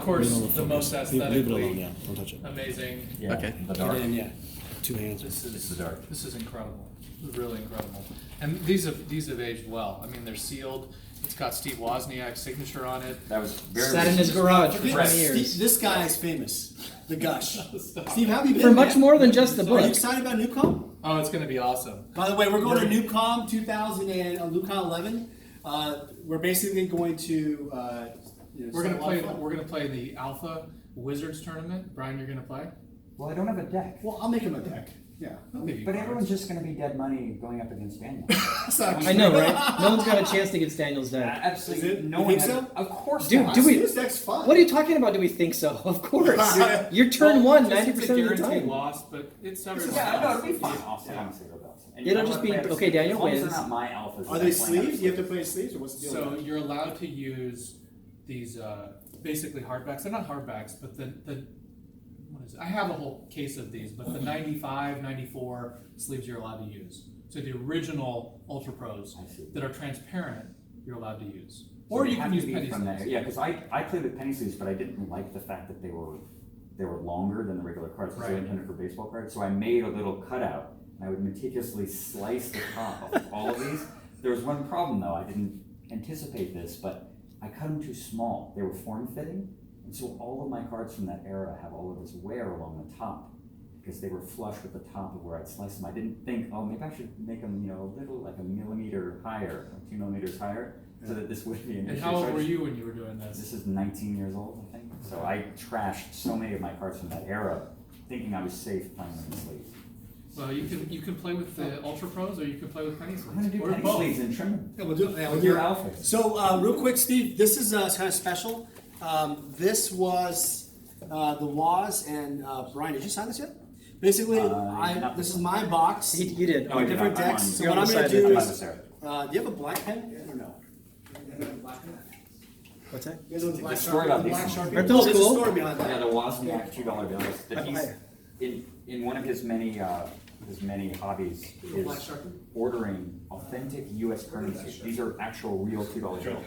course, Leave it the alone. most Leave it alone, aesthetically yeah. Don't touch it. amazing. Yeah, Okay. the dark. And then, yeah, 2 hands. This is the dark. This is incredible. This is really incredible. And these have aged well. I mean, they're sealed. It's got Steve Wozniak's signature on it. That was very. Sat in his garage for 20 Steve, years. this guy is famous. The Gush. Steve, how have you been? For much man? more than just the Are you book. excited about Newcom? Oh, it's going to be awesome. By the way, we're going to Newcom 2000 and Newcom 11. We're basically going to. We're going to play the Alpha Wizards tournament. Brian, you're going to play? Well, I don't have a deck. Well, I'll make him a deck. Yeah. I'll give you But cards. everyone's just going to be dead money going up against Daniel. I know, right? No one's got a chance against Daniel's deck. Absolutely. Is it? No You one think has, so? Of course Dude, not. do we- This deck's fun. What are you talking about? Do we think so? Of course. You're turn one Just 90% it's a of the guaranteed time. loss, but it's everyone's Yeah, no, loss. it'll be fine. I'll sit on single belts. And It'll you know just what? be- Play it okay, Daniel as long as wins. they're not my alphas. Are then they I play sleeves? You have to sleeves. play sleeves, or what's the deal? So with that? you're allowed to use these basically hardbacks. They're not hardbacks, but the what is it? I have a whole case of these, but the 95, 94 sleeves you're allowed to use. So the original Ultra Pros I see. that are transparent, you're allowed to use. So Or they you have can to use be penny from sleeves. that. Yeah, because I played with penny sleeves, but I didn't like the fact that they were longer than the regular cards because they're Right. intended for baseball cards. So I made a little cutout, and I would meticulously slice the top of all of these. There was one problem though. I didn't anticipate this, but I cut them too small. They were form-fitting, and so all of my cards from that era have all of this wear along the top because they were flush with the top of where I'd slice them. I didn't think, oh, maybe I should make them, a little like a millimeter higher, or 2 millimeters higher, so that this would be an And issue. how So old I were just- you when you were doing this? This is 19 years old, I think. So I trashed so many of my cards from that era, thinking I was safe playing them in sleeves. Well, you can play with the Ultra Pros, or you can play with penny sleeves. I'm gonna do or penny both. sleeves and trim them. Yeah, we'll do it. Yeah, we'll With do your it. outfits. So, real quick, Steve, this is kind of special. This was the WOZ, and Brian, did you sign this yet? Basically, not this this is my box. You did. No, I did different not. I'm decks. on- So You're what on I'm the going to side do of is, the do you have a black pen or no? What's that? You guys have a black The story about Sharpie? these Black things. Sharpie? Aren't those There's a cool? story behind Yeah, that. the Wozniak $2 bills that he's in one of his many hobbies is Black Sharpie? ordering authentic U.S. currency. These are actual real $2 bills.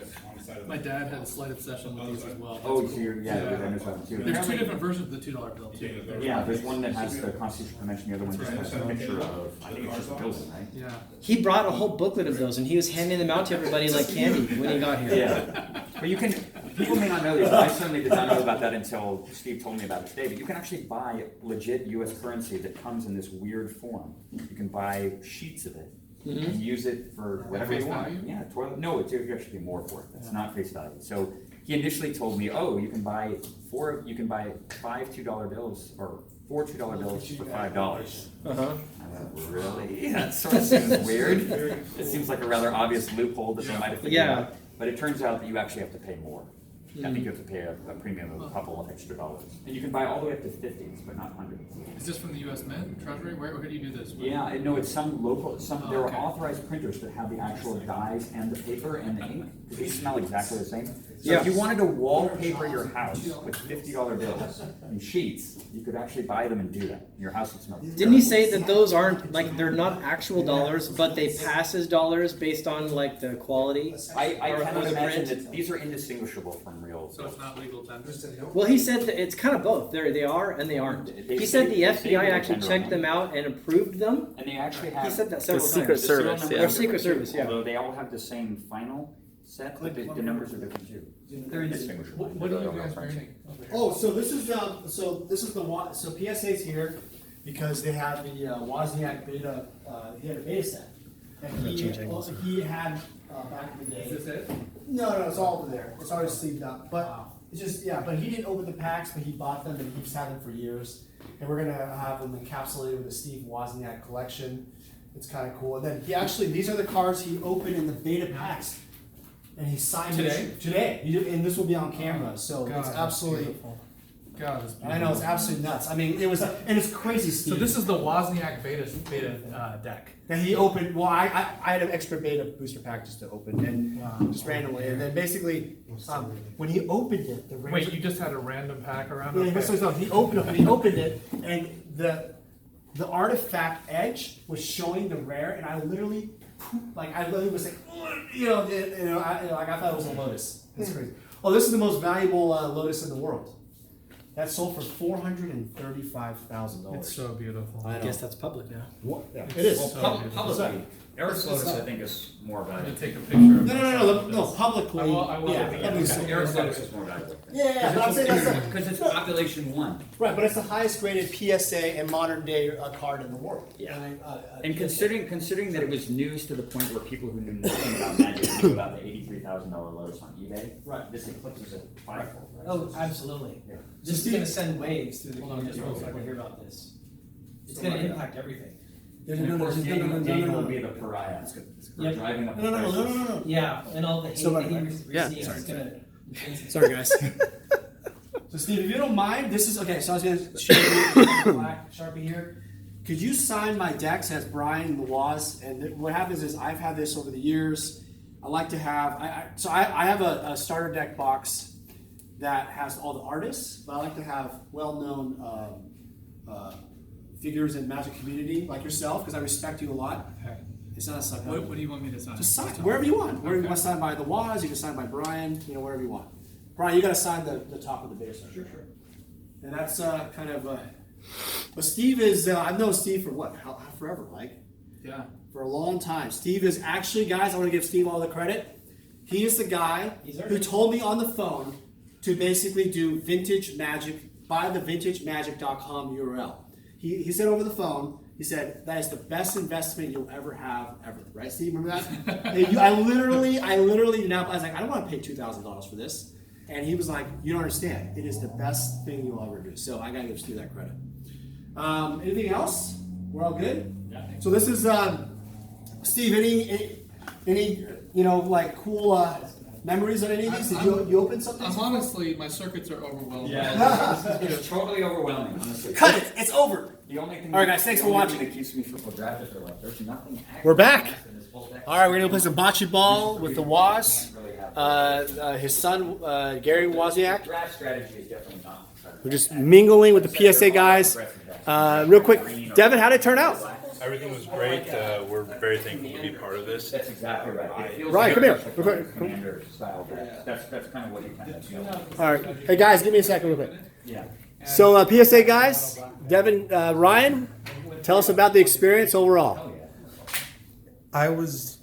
My dad had a slight obsession with these as well. Oh, so you're, yeah, I understand too. There's two Apparently- different versions of the $2 bill too. Yeah, there's one that has the Constitutional Convention, the other one just That's has a picture of, I think it's just a building, right? Yeah. He brought a whole booklet of those, and he was handing them out to everybody like candy when he got here. Yeah, but you can, people may not know this, I certainly did not know about that until Steve told me about it today, but you can actually buy legit US currency that comes in this weird form. You can buy sheets of it and use it for whatever Face you want. value? Yeah, toilet, no, it's you actually pay more for it, it's not face value. So he initially told me, oh, you can buy 5 $2 bills, or 4 $2 bills for $5. Uh-huh. I went, really? That sort of seems weird. It seems like a rather obvious loophole that they might have figured Yeah. out. But it turns out that you actually have to pay more. I think you have to pay a premium of a couple of extra dollars. And you can buy all the way up to 50s, but not hundreds. Is this from the U.S. Mint Treasury? Where do you do this? Yeah, I know it's some local, Oh, there okay. are authorized printers that have the actual dyes and the paper and the ink, because these smell exactly the same. So Yeah. if you wanted to wallpaper your house with $50 bills in sheets, you could actually buy them and do that. Your house would smell. Didn't he say that those aren't, like, they're not actual dollars, but they pass as dollars based on, like, the quality? I Or cannot the imagine print? that these are indistinguishable from real. So it's not legal tender? Well, he said that it's kind of both. They are and they aren't. They He say- said the they say FBI they're actually tender checked on them out and approved them. And they actually He have. said that several Secret times. serial Service, numbers yeah. Or Secret Service, yeah. Although they all have the same final set, but the numbers are different too. They're indistinguishable. What are you guys wearing over here? Oh, so this is so PSA's here because they have the Wozniak beta. He had a beta set, and he had back in the day. Is this it? No, it's all over there. It's already sleeved up, but it's just But he didn't open the packs, but he bought them and he's had them for years. And we're gonna have them encapsulated with the Steve Wozniak collection. It's kind of cool. And then these are the cards he opened in the beta packs, and he signed today. And this will be on camera, so God, it's that's absolutely. beautiful. God, it's beautiful. I know it's absolutely nuts. I mean, and it's crazy, Steve. So this is the Wozniak beta deck. that he opened. Well, I had an extra beta booster pack just to open, and Wow. just randomly, and then basically when he opened it, the Wait, you just had a random pack around? Yeah, Okay. so he opened it, and the artifact edge was showing the rare, and I literally was like, I thought it was a lotus. It's crazy. Oh, this is the most valuable Lotus in the world. That sold for $435,000. It's so beautiful. I I know. guess that's public now. What? Yeah, it is. Well, So publicly, Eric's It's Lotus, not- I think, is more I'm gonna valuable. take a picture of No, myself publicly. I will yeah, look at let me the- see. Eric's Lotus is more valuable. Yeah, but I'm saying that's the, Because it's population 1. right, but it's the highest graded PSA and modern day card in the world. Yeah. And And considering that it was news to the point where people who knew nothing about magic knew about the $83,000 Lotus on eBay, Right. this eclipses it fivefold, right? Oh, absolutely. Yeah. This is gonna send waves through the Hold on, community just one when we second. hear about this. It's gonna impact everything. And of course, Daniel will be the pariah. For Yep. driving up the no, prices. no. Yeah, and all the hate So, that he right, yeah, receives sorry. is gonna. Sorry, guys. So, Steve, if you don't mind, this is okay. So, I was going to show you black Sharpie here. Could you sign my decks as Brian the WOZ? And what happens is I've had this over the years. I like to have, I have a starter deck box that has all the artists, but I like to have well-known figures in Magic community like yourself because I respect you a lot. Okay. It's not a suck. What do you want me to sign? Just sign wherever you want. Wherever you want to sign by the WOZ, you can sign by Brian, wherever you want. Brian, you got to sign the top of the base. Sure. And that's kind of, but Steve is, I've known Steve for what, forever, Mike? Yeah. For a long time. Steve is actually, guys, I want to give Steve all the credit. He is the guy who told me on the phone to basically do vintage magic, buy the vintagemagic.com URL. He said over the phone, he said, that is the best investment you'll ever have, ever. Right, Steve? Remember that? I literally, now, I was like, I don't want to pay $2,000 for this. And he was like, you don't understand. It is the best thing you'll ever do. So I got to give Steve that credit. Anything else? We're all good? Yeah. So this is, Steve, any like cool memories on any of these? Did you open something? Honestly, my circuits are overwhelmed. Yeah, it's totally overwhelming, honestly. Cut it! It's over! The only thing All right, guys, thanks for watching. that keeps me from quadratic are left. There's nothing. We're back. in this whole deck. All right, we're going to play some bocce ball with the WOZ. Really have- His son, Gary Wozniak. Draft strategy is definitely not. We're just mingling with the PSA guys. Real quick, Devin, how did it turn out? Everything was great. We're very thankful to be part of this. That's exactly right. It feels Ryan, like come here. a commander style draft. That's kind of what you kind of feel. All right. Hey, guys, give me a second real quick. Yeah. So, PSA guys, Devin, Ryan, tell us about the experience overall. Oh yeah. I was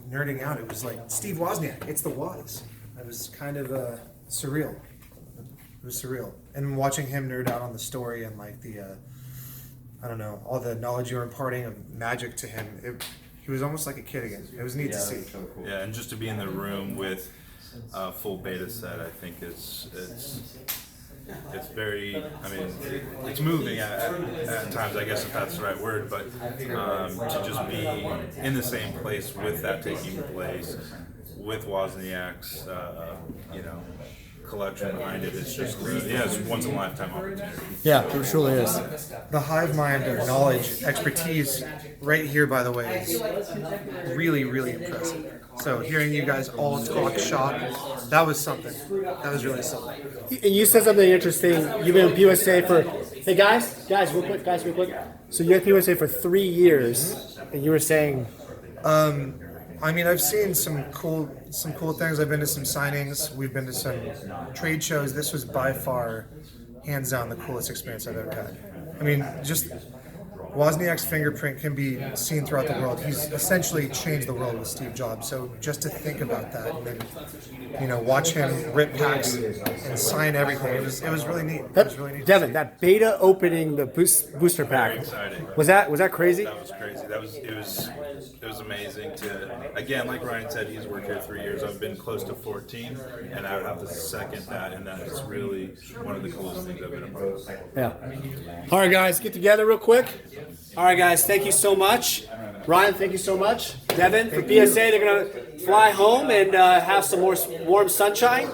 nerding out. It was like Steve Wozniak. It's the WOZ. It was kind of surreal. It was surreal. And watching him nerd out on the story and like the, I don't know, all the knowledge you were imparting of magic to him. He was almost like a kid again. It was neat to see. So cool. Yeah, and just to be in the room with a full beta set, I think it's very. I mean, it's moving at times. I guess if that's the right word, but to just be in the same place with that taking place, with Wozniak's, collection behind it. It's just really, it's a once in a lifetime opportunity. Yeah, it truly is. The hive mind of knowledge, expertise, right here, by the way, is really, really impressive. So hearing you guys all talk shop, that was something. That was really something. And you said something interesting. You've been with PSA for, hey guys, real quick. So you had PSA for 3 years, and you were saying, I mean, I've seen some cool things. I've been to some signings. We've been to some trade shows. This was by far, hands down, the coolest experience I've ever had. I mean, just Wozniak's fingerprint can be seen throughout the world. He's essentially changed the world with Steve Jobs. So just to think about that and then, watch him rip packs and sign everything, it was really neat. It was really neat. Devin, that beta opening the booster pack, Very exciting. was that crazy? That was crazy. It was amazing to, again, like Ryan said, he's worked here 3 years. I've been close to 14, and I would have to second that, and that is really one of the coolest things I've been a part of. Yeah. All right, guys, get together real quick. All right, guys, thank you so much. Ryan, thank you so much. Devin, for PSA, they're going to fly home and have some more warm sunshine.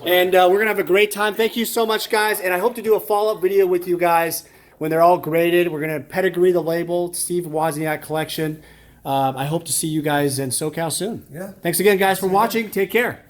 And we're going to have a great time. Thank you so much, guys. And I hope to do a follow-up video with you guys when they're all graded. We're going to pedigree the label, Steve Wozniak collection. I hope to see you guys in SoCal soon. Yeah. Thanks again, guys, for watching. Take care.